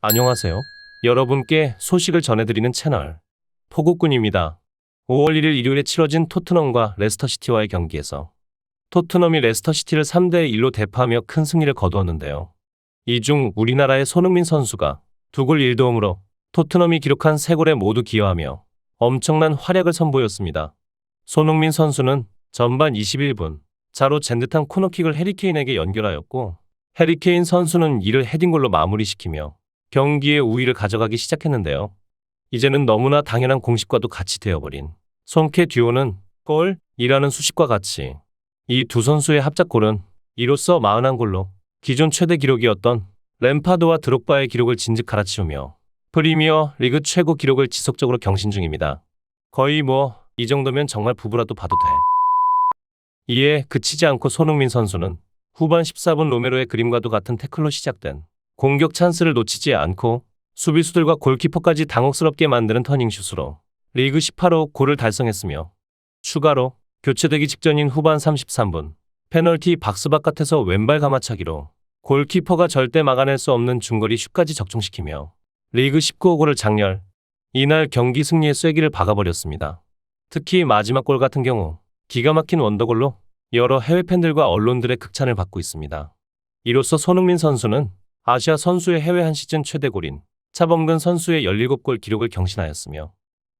안녕하세요. 여러분께 소식을 전해드리는 채널 포국군입니다. 5월 1일 일요일에 치러진 토트넘과 레스터시티와의 경기에서 토트넘이 레스터시티를 3대1로 대파하며 큰 승리를 거두었는데요. 이 중 우리나라의 손흥민 선수가 2골 1도움으로 토트넘이 기록한 3골에 모두 기여하며 엄청난 활약을 선보였습니다. 손흥민 선수는 전반 21분 자로 잰 듯한 코너킥을 해리케인에게 연결하였고, 해리케인 선수는 이를 헤딩골로 마무리시키며 경기의 우위를 가져가기 시작했는데요. 이제는 너무나 당연한 공식과도 같이 되어버린 손케 듀오는 골이라는 수식과 같이 이 두 선수의 합작골은 이로써 41골로 기존 최대 기록이었던 램파드와 드록바의 기록을 진즉 갈아치우며 프리미어 리그 최고 기록을 지속적으로 경신 중입니다. 거의 이 정도면 정말 부부라도 봐도 돼. 이에 그치지 않고 손흥민 선수는 후반 14분 로메로의 그림과도 같은 태클로 시작된 공격 찬스를 놓치지 않고 수비수들과 골키퍼까지 당혹스럽게 만드는 터닝슛으로 리그 18호 골을 달성했으며, 추가로 교체되기 직전인 후반 33분 페널티 박스 바깥에서 왼발 가마차기로 골키퍼가 절대 막아낼 수 없는 중거리 슛까지 적중시키며 리그 19호 골을 장렬. 이날 경기 승리의 쐐기를 박아버렸습니다. 특히 마지막 골 같은 경우 기가 막힌 원더골로 여러 해외 팬들과 언론들의 극찬을 받고 있습니다. 이로써 손흥민 선수는 아시아 선수의 해외 한 시즌 최대골인 차범근 선수의 17골 기록을 경신하였으며,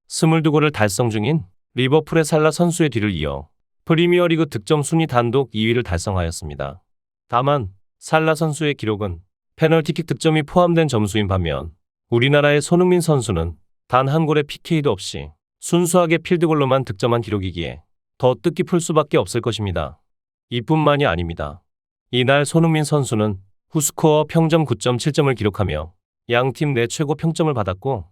22골을 달성 중인 리버풀의 살라 선수의 뒤를 이어 프리미어리그 득점 순위 단독 2위를 달성하였습니다. 다만 살라 선수의 기록은 페널티킥 득점이 포함된 점수인 반면, 우리나라의 손흥민 선수는 단 한 골의 PK도 없이 순수하게 필드골로만 득점한 기록이기에 더 뜻깊을 수밖에 없을 것입니다. 이뿐만이 아닙니다. 이날 손흥민 선수는 후스코어 평점 9.7점을 기록하며 양팀 내 최고 평점을 받았고,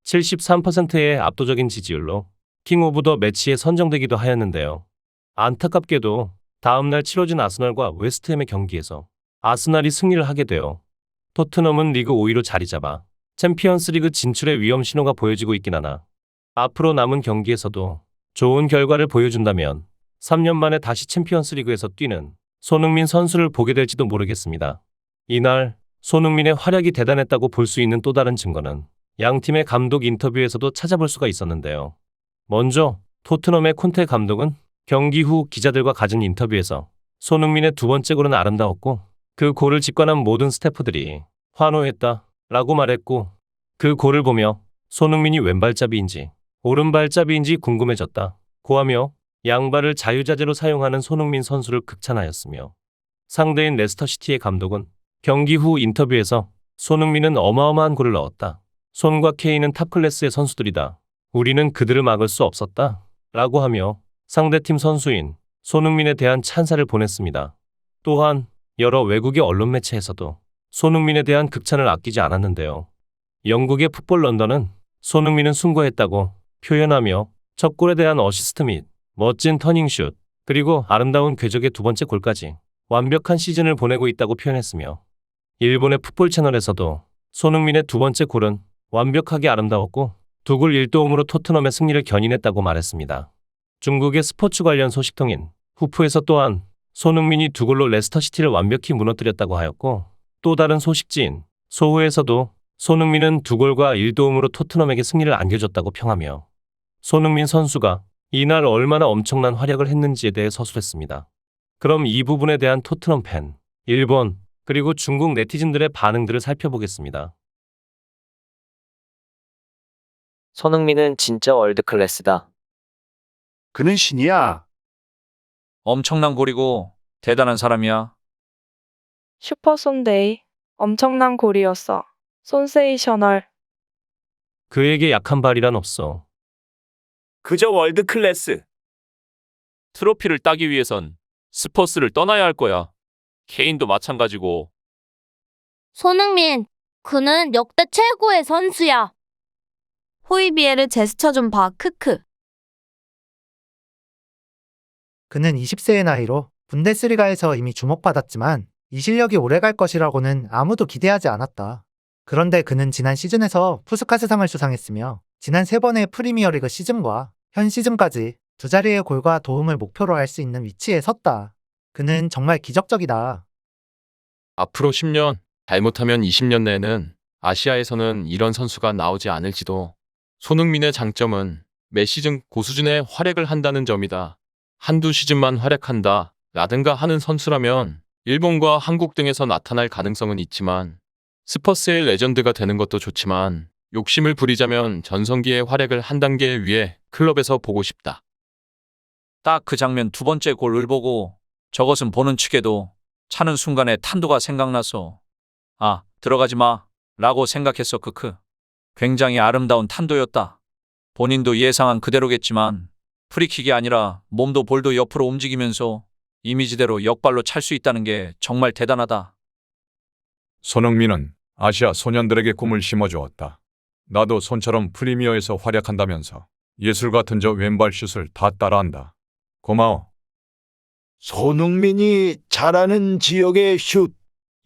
73%의 압도적인 지지율로 킹 오브 더 매치에 선정되기도 하였는데요. 안타깝게도 다음날 치러진 아스널과 웨스트햄의 경기에서 아스날이 승리를 하게 되어 토트넘은 리그 5위로 자리 잡아 챔피언스리그 진출의 위험 신호가 보여지고 있긴 하나, 앞으로 남은 경기에서도 좋은 결과를 보여준다면 3년 만에 다시 챔피언스리그에서 뛰는 손흥민 선수를 보게 될지도 모르겠습니다. 이날 손흥민의 활약이 대단했다고 볼 수 있는 또 다른 증거는 양팀의 감독 인터뷰에서도 찾아볼 수가 있었는데요. 먼저 토트넘의 콘테 감독은 경기 후 기자들과 가진 인터뷰에서 손흥민의 두 번째 골은 아름다웠고 그 골을 직관한 모든 스태프들이 환호했다 라고 말했고, 그 골을 보며 손흥민이 왼발잡이인지 오른발잡이인지 궁금해졌다 고하며 양발을 자유자재로 사용하는 손흥민 선수를 극찬하였으며, 상대인 레스터시티의 감독은 경기 후 인터뷰에서 손흥민은 어마어마한 골을 넣었다. 손과 케인은 탑클래스의 선수들이다. 우리는 그들을 막을 수 없었다 라고 하며 상대팀 선수인 손흥민에 대한 찬사를 보냈습니다. 또한 여러 외국의 언론 매체에서도 손흥민에 대한 극찬을 아끼지 않았는데요. 영국의 풋볼 런던은 손흥민은 숭고했다고 표현하며 첫 골에 대한 어시스트 및 멋진 터닝슛, 그리고 아름다운 궤적의 두 번째 골까지 완벽한 시즌을 보내고 있다고 표현했으며, 일본의 풋볼 채널에서도 손흥민의 두 번째 골은 완벽하게 아름다웠고 2골 1도움으로 토트넘의 승리를 견인했다고 말했습니다. 중국의 스포츠 관련 소식통인 후프에서 또한 손흥민이 2골로 레스터시티를 완벽히 무너뜨렸다고 하였고, 또 다른 소식지인 소우에서도 손흥민은 2골과 1도움으로 토트넘에게 승리를 안겨줬다고 평하며 손흥민 선수가 이날 얼마나 엄청난 활약을 했는지에 대해 서술했습니다. 그럼 이 부분에 대한 토트넘 팬, 일본, 그리고 중국 네티즌들의 반응들을 살펴보겠습니다. 손흥민은 진짜 월드클래스다. 그는 신이야. 엄청난 골이고 대단한 사람이야. 슈퍼 손데이. 엄청난 골이었어. 손세이셔널. 그에게 약한 발이란 없어. 그저 월드클래스. 트로피를 따기 위해선 스퍼스를 떠나야 할 거야. 케인도 마찬가지고. 손흥민, 그는 역대 최고의 선수야. 호이비에르 제스처 좀 봐, 크크. 그는 20세의 나이로 분데스리가에서 이미 주목받았지만 이 실력이 오래갈 것이라고는 아무도 기대하지 않았다. 그런데 그는 지난 시즌에서 푸스카스상을 수상했으며 지난 3번의 프리미어리그 시즌과 현 시즌까지 두 자리의 골과 도움을 목표로 할 수 있는 위치에 섰다. 그는 정말 기적적이다. 앞으로 10년, 잘못하면 20년 내에는 아시아에서는 이런 선수가 나오지 않을지도. 손흥민의 장점은 매 시즌 고수준의 활약을 한다는 점이다. 한두 시즌만 활약한다 라든가 하는 선수라면 일본과 한국 등에서 나타날 가능성은 있지만 스퍼스의 레전드가 되는 것도 좋지만 욕심을 부리자면 전성기의 활약을 한 단계 위에 클럽에서 보고 싶다. 딱 그 장면 두 번째 골을 보고 저것은 보는 측에도 차는 순간에 탄도가 생각나서 아, 들어가지 마 라고 생각했어. 크크. 굉장히 아름다운 탄도였다. 본인도 예상한 그대로겠지만 프리킥이 아니라 몸도 볼도 옆으로 움직이면서 이미지대로 역발로 찰 수 있다는 게 정말 대단하다. 손흥민은 아시아 소년들에게 꿈을 심어주었다. 나도 손처럼 프리미어에서 활약한다면서 예술 같은 저 왼발 슛을 다 따라한다. 고마워. 손흥민이 잘하는 지역의 슛,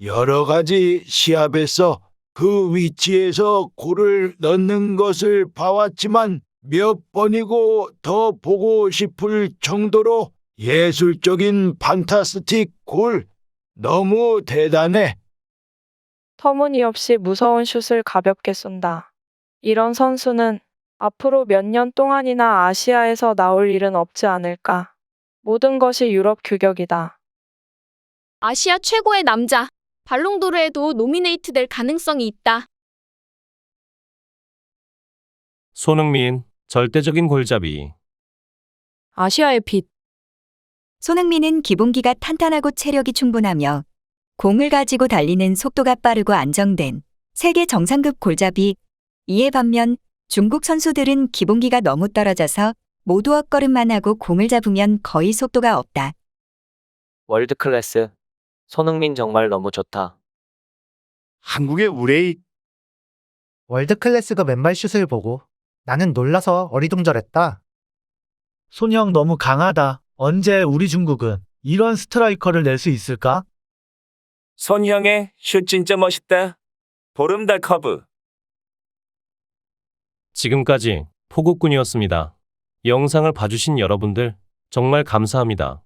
여러 가지 시합에서 그 위치에서 골을 넣는 것을 봐왔지만 몇 번이고 더 보고 싶을 정도로 예술적인 판타스틱 골, 너무 대단해. 터무니없이 무서운 슛을 가볍게 쏜다. 이런 선수는 앞으로 몇 년 동안이나 아시아에서 나올 일은 없지 않을까. 모든 것이 유럽 규격이다. 아시아 최고의 남자. 발롱도르에도 노미네이트 될 가능성이 있다. 손흥민, 절대적인 골잡이. 아시아의 빛. 손흥민은 기본기가 탄탄하고 체력이 충분하며 공을 가지고 달리는 속도가 빠르고 안정된 세계 정상급 골잡이. 이에 반면 중국 선수들은 기본기가 너무 떨어져서 모두 엇걸음만 하고 공을 잡으면 거의 속도가 없다. 월드 클래스. 손흥민 정말 너무 좋다. 한국의 우레이 월드 클래스급 왼발 슛을 보고 나는 놀라서 어리둥절했다. 손형 너무 강하다. 언제 우리 중국은 이런 스트라이커를 낼 수 있을까? 손형의 슛 진짜 멋있다. 보름달 커브. 지금까지 포국군이었습니다. 영상을 봐주신 여러분들 정말 감사합니다.